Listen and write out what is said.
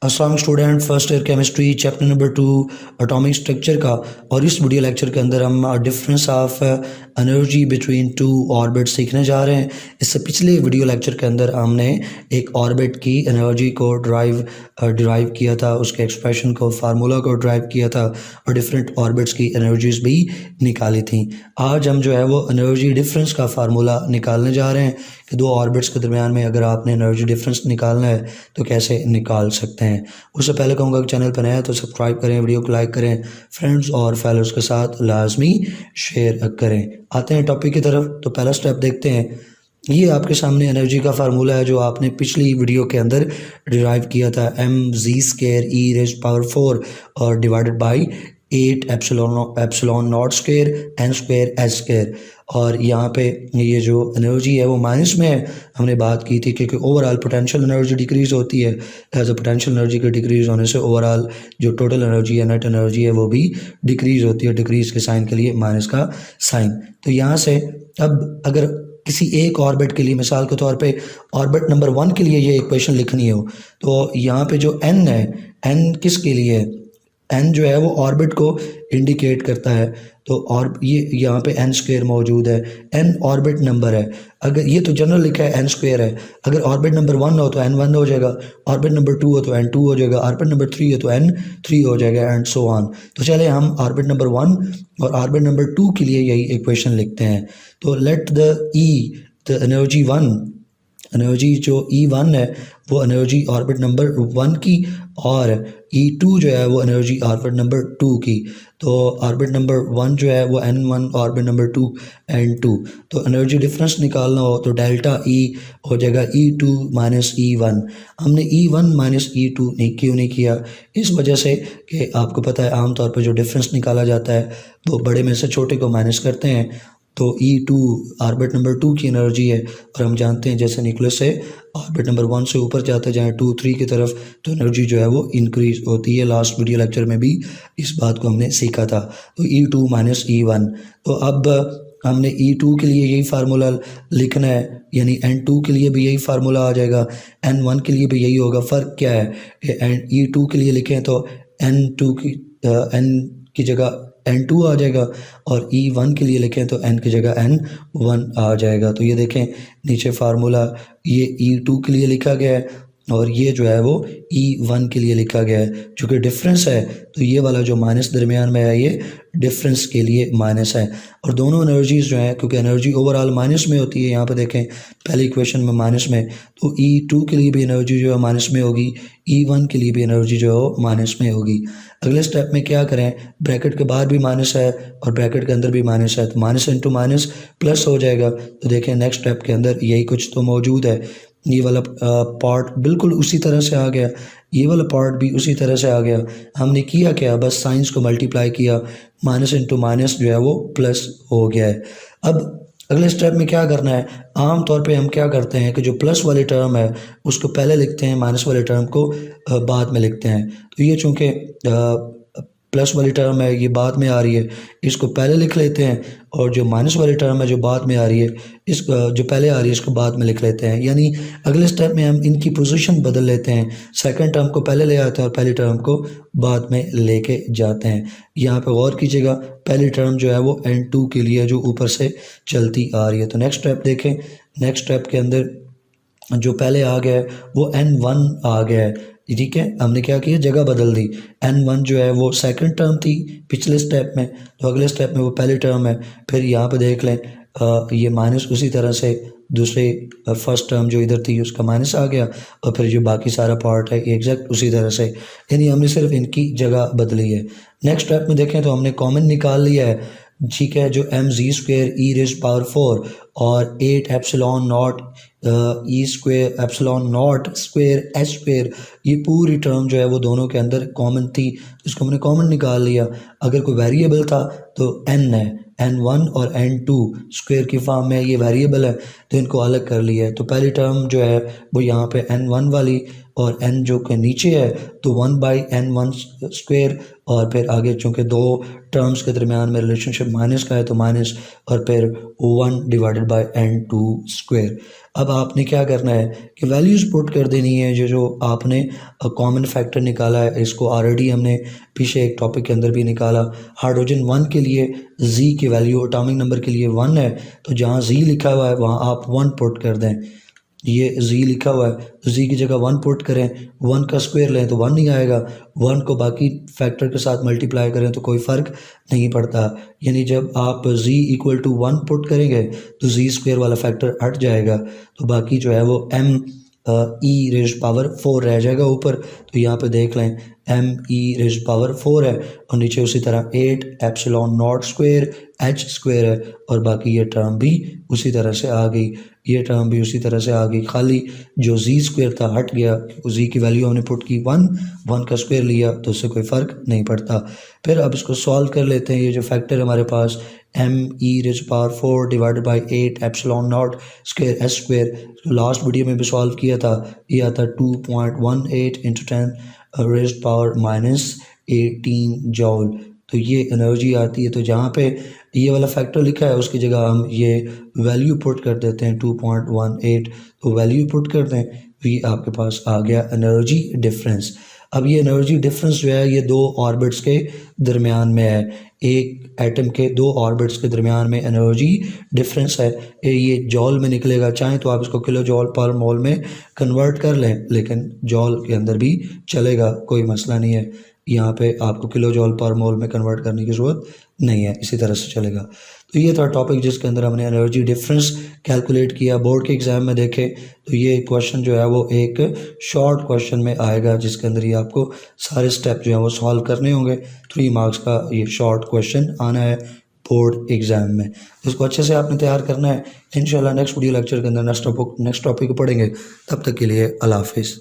अस्सलाम student, first year chemistry chapter number 2 atomic structure का। और इस वीडियो लेक्चर के अंदर हम difference of energy between two orbit सीखने जा रहे हैं। इससे पिछले वीडियो लेक्चर के अंदर हमने एक ऑर्बिट की एनर्जी को डिराइव किया था, उसके एक्सप्रेशन को, फार्मूला को डिराइव किया था और डिफरेंट ऑर्बिट्स की एनर्जीज भी निकाली थी। आज हम जो है वो एनर्जी डिफरेंस का फार्मूला निकालने जा रहे हैं कि दो ऑर्बिट्स के दरमियान में अगर आपने एनर्जी डिफरेंस निकालना है तो कैसे निकाल सकते हैं। उससे पहले कहूँगा कि चैनल पर नया है तो सब्सक्राइब करें, वीडियो को लाइक करें, फ्रेंड्स और फैलोज के साथ लाजमी शेयर करें। आते हैं टॉपिक की तरफ। तो पहला स्टेप देखते हैं। ये आपके सामने एनर्जी का फार्मूला है जो आपने पिछली वीडियो के अंदर डिराइव किया था, mg²e⁻⁴ और divided by 8 epsilon not square n square s square. और यहाँ पे ये जो एनर्जी है वो माइनस में है। हमने बात की थी क्योंकि ओवरऑल पोटेंशियल एनर्जी डिक्रीज होती है, एज अ पोटेंशियल एनर्जी के डिक्रीज होने से ओवरऑल जो टोटल एनर्जी है, नेट एनर्जी है, वो भी डिक्रीज होती है। डिक्रीज के साइन के लिए माइनस का साइन। तो यहाँ से अब अगर किसी एक ऑर्बिट के लिए, मिसाल के तौर पे ऑर्बिट नंबर 1 के लिए ये इक्वेशन लिखनी हो, तो यहाँ पे जो n है, n किसके लिए है? n जो है वो ऑर्बिट को इंडिकेट करता है। तो और ये यहाँ पे n स्क्वायर मौजूद है, n ऑर्बिट नंबर है। अगर ये तो जनरल लिखा है n स्क्वायर है, अगर ऑर्बिट नंबर 1 हो तो n1 हो जाएगा, ऑर्बिट नंबर 2 हो तो n2 हो जाएगा, ऑर्बिट नंबर 3 हो तो n3 हो जाएगा, एंड सो ऑन। तो चले हम ऑर्बिट नंबर 1 और ऑर्बिट नंबर 2 के लिए यही इक्वेशन लिखते हैं। तो लेट द एनर्जी 1, एनर्जी जो E1 है वो एनर्जी ऑर्बिट नंबर 1 की, और E2 जो है वो एनर्जी ऑर्बिट नंबर 2 की। तो ऑर्बिट नंबर 1 जो है वो N1, ऑर्बिट नंबर 2 N2। तो एनर्जी डिफरेंस निकालना हो तो डेल्टा E हो जाएगा E2 माइनस E1। हमने E1 माइनस E2 क्यों नहीं किया? इस वजह से कि आपको पता है आमतौर पर जो डिफरेंस निकाला जाता है वो बड़े में से छोटे को माइनस करते हैं। तो E2 ऑर्बिट नंबर 2 की एनर्जी है, और हम जानते हैं जैसे न्यूक्लियस से ऑर्बिट नंबर 1 से ऊपर जाते जाएँ 2, 3 की तरफ, तो एनर्जी जो है वो इंक्रीज होती है। लास्ट वीडियो लेक्चर में भी इस बात को हमने सीखा था। तो E2 माइनस E1। तो अब हमने E2 के लिए यही फार्मूला लिखना है, यानी N2 के लिए भी यही फार्मूला आ जाएगा, N1 के लिए भी यही होगा। फ़र्क क्या है कि E2 के लिए लिखें तो N2 की जगह N2 आ जाएगा, और E1 के लिए लिखें तो N की जगह N1 आ जाएगा। तो ये देखें नीचे फार्मूला ये E2 के लिए लिखा गया है और ये जो है वो E1 के लिए लिखा गया है। चूँकि डिफरेंस है तो ये वाला जो माइनस दरमियान में है ये डिफरेंस के लिए माइनस है। और दोनों एनर्जीज जो हैं, क्योंकि एनर्जी ओवरऑल माइनस में होती है, यहाँ पे देखें पहली इक्वेशन में माइनस में, तो E2 के लिए भी एनर्जी जो है माइनस में होगी, E1 के लिए भी एनर्जी जो है वो माइनस में होगी। अगले स्टेप में क्या करें, ब्रैकेट के बाहर भी माइनस है और ब्रैकेट के अंदर भी माइनस है, तो माइनस इंटू माइनस प्लस हो जाएगा। तो देखें नेक्स्ट स्टेप के अंदर यही कुछ तो मौजूद है। ये वाला पार्ट बिल्कुल उसी तरह से आ गया, ये वाला पार्ट भी उसी तरह से आ गया। हमने किया क्या, बस साइंस को मल्टीप्लाई किया, माइनस इंटू माइनस जो है वो प्लस हो गया है। अब अगले स्टेप में क्या करना है, आम तौर पे हम क्या करते हैं कि जो प्लस वाली टर्म है उसको पहले लिखते हैं, माइनस वाली टर्म को बाद में लिखते हैं। तो ये चूँकि प्लस वाली टर्म है ये बाद में आ रही है, इसको पहले लिख लेते हैं, और जो माइनस वाली टर्म है जो बाद में आ रही है, इस जो पहले आ रही है इसको बाद में लिख लेते हैं। यानी अगले स्टेप में हम इनकी पोजीशन बदल लेते हैं, सेकंड टर्म को पहले ले आते हैं और पहली टर्म को बाद में लेके जाते हैं। यहाँ पे गौर कीजिएगा, पहली टर्म जो है वो N2 के लिए जो ऊपर से चलती आ रही है। तो नेक्स्ट स्टेप देखें, नेक्स्ट स्टेप के अंदर जो पहले आ गया है वो N1 आ गया है। ठीक है, हमने क्या किया, जगह बदल दी। N1 जो है वो सेकंड टर्म थी पिछले स्टेप में, तो अगले स्टेप में वो पहली टर्म है। फिर यहाँ पे देख लें ये माइनस उसी तरह से दूसरे फर्स्ट टर्म जो इधर थी उसका माइनस आ गया, और फिर जो बाकी सारा पार्ट है एग्जैक्ट उसी तरह से, यानी हमने सिर्फ इनकी जगह बदली है। नेक्स्ट स्टेप में देखें तो हमने कॉमन निकाल लिया है। ठीक है, जो mg²e⁻⁴ और 8 epsilon not E²⁻⁴ s square, ये पूरी टर्म जो है वो दोनों के अंदर कॉमन थी, इसको हमने कॉमन निकाल लिया। अगर कोई वेरिएबल था तो n है, N1 और N2 स्क्वायर की फॉर्म में ये वेरिएबल है, तो इनको अलग कर लिया है। तो पहली टर्म जो है वो यहाँ पे N1 वाली, और n जो के नीचे है तो 1/N1 स्क्वायर, और फिर आगे चूँकि दो टर्म्स के दरमियान में रिलेशनशिप माइनस का है तो माइनस, और फिर 1 divided divided by n2 square. अब आपने क्या करना है कि वैल्यूज़ पुट कर देनी है जो आपने कॉमन फैक्टर निकाला है। इसको ऑलरेडी हमने पीछे एक टॉपिक के अंदर भी निकाला। हाइड्रोजन 1 के लिए जी की वैल्यू एटॉमिक नंबर के लिए 1 है, तो जहाँ जी लिखा हुआ है वहाँ आप 1 पुट कर दें। ये जी लिखा हुआ है तो जी की जगह 1 पुट करें, 1 का स्क्वायर लें तो 1 नहीं आएगा, 1 को बाकी फैक्टर के साथ मल्टीप्लाई करें तो कोई फ़र्क नहीं पड़ता। यानी जब आप जी इक्वल टू 1 पुट करेंगे तो जी स्क्वायर वाला फैक्टर हट जाएगा, तो बाकी जो है वो m ई रेज़ पावर 4 रह जाएगा ऊपर। तो यहाँ पे देख लें m ई रेज़ पावर 4 है और नीचे उसी तरह 8 epsilon not square h square है, और बाकी ये टर्म भी उसी तरह से आ गई, ये टर्म भी उसी तरह से आ गई। खाली जो जी स्क्वायर था हट गया, जी की वैल्यू हमने पुट की 1 का स्क्वायर लिया तो उससे कोई फ़र्क नहीं पड़ता। फिर अब इसको सॉल्व कर लेते हैं। ये जो फैक्टर हमारे पास m E rays power 4 divided by 8 epsilon not square H square, जो लास्ट वीडियो में भी सॉल्व किया था, ये आता 2.18 इंटू 10 रेज़ पावर -18 जॉल। तो ये एनर्जी आती है। तो जहाँ पे ये वाला फैक्टर लिखा है उसकी जगह हम ये वैल्यू पुट कर देते हैं 2.18, तो वैल्यू पुट कर दें तो ये आपके पास आ गया एनर्जी डिफरेंस। अब ये एनर्जी डिफरेंस जो है ये दो ऑर्बिट्स के दरमियान में है, एक एटम के दो ऑर्बिट्स के दरमियान में एनर्जी डिफरेंस है। ये जॉल में निकलेगा, चाहें तो आप इसको किलो जॉल पर मोल में कन्वर्ट कर लें, लेकिन जॉल के अंदर भी चलेगा, कोई मसला नहीं है। यहाँ पे आपको किलो जॉल पर मोल में कन्वर्ट करने की ज़रूरत नहीं है, इसी तरह से चलेगा। तो ये था टॉपिक जिसके अंदर हमने एनर्जी डिफरेंस कैलकुलेट किया। बोर्ड के एग्ज़ाम में देखें तो ये क्वेश्चन जो है वो एक शॉर्ट क्वेश्चन में आएगा जिसके अंदर ही आपको सारे स्टेप जो है वो सॉल्व करने होंगे। 3 मार्क्स का ये शॉर्ट क्वेश्चन आना है बोर्ड एग्ज़ाम में, इसको अच्छे से आपने तैयार करना है। इंशाल्लाह नेक्स्ट वीडियो लेक्चर के अंदर नेक्स्ट टॉपिक पढ़ेंगे। तब तक के लिए अल्लाह हाफिज़।